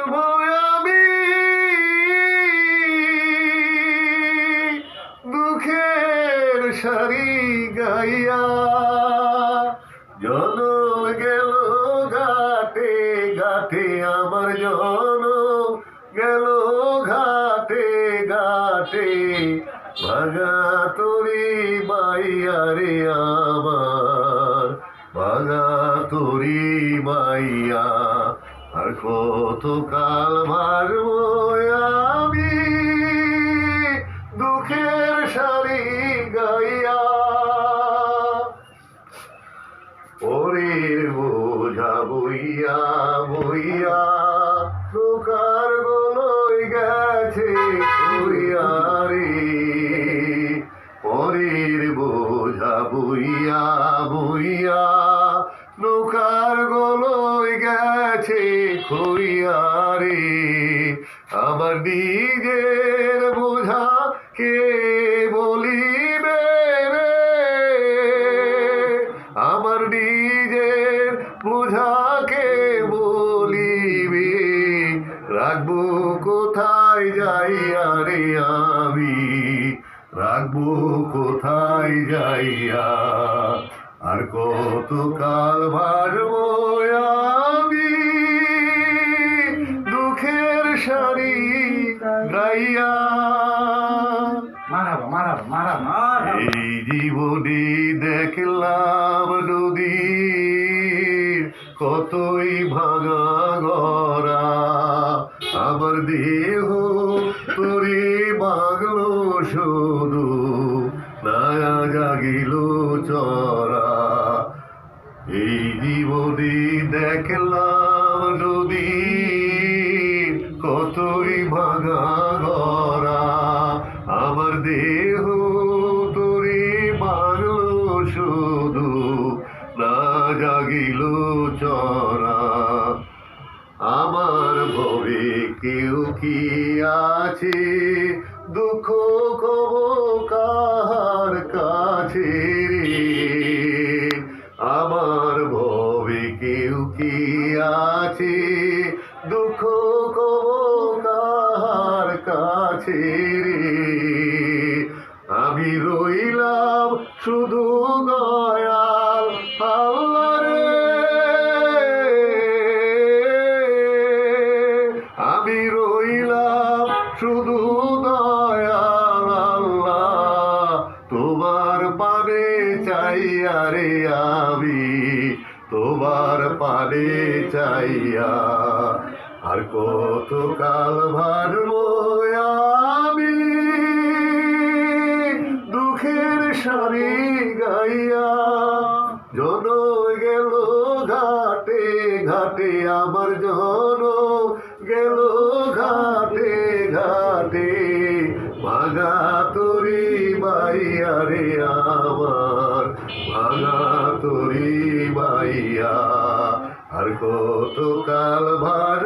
বাঁচব আমি দুঃখের সারি গাইয়া। জনম গেল ঘাটে ঘাটে আমার জনম গেল ঘাটে ঘাটে ভাগা তোরি মাইয়া রে আমার ভাগা তোরি মাইয়া। আর কত কাল মারব আমি দুঃখের সারি গাইয়া। পরের বোঝা বইয়া বইয়া লোকার গলই গেছে কইয়া রে। পরের বোঝা বইয়া বইয়া লোকার গলই গেছে কইয়া রে। আমার নিজের বোঝা কে বলিবে রে। আমার নিজের বোঝাকে বলিবে রাখবো কোথায় যাইয়া রে আমি রাখবো কোথায় যাইয়া। আর কত কাল ভারব আমি দুঃখের সারি গাইয়া। এই জীবনে দেখলাম নদীর কতই ভাঙা গড়া। আমার দেহ তোরে মাগলো শুধু নায়া জাগিল চরা। এই জীবনে দেখলাম নদীর কতই ভাঙা গড়া। আমার দেহ তোরে মাগলো শুধু না জাগিল চরা। আমার ভবে কেউ কি আছে দুঃখ কব কাহার কাছে রে। আমার ভবে কেউ কি আছে দুঃখ কব কাহার কাছে রে। আমি রইলাম শুধু দয়াল আল্লাহ রে। আমি রইলাম শুধু দয়াল আল্লাহ তোমার পানে চাইয়া রে। আমি তোমার পানে চাইয়া। আর কত কাল ভারব আমি দুঃখের সারি গাইয়া। জনম গেল ঘাটে ঘাটে আমার জনম গেল ঘাটে ঘাটে ভাগা তোরি মাইয়া রে আমার ভাগা তোরি মাইয়া। আর কত কাল ভার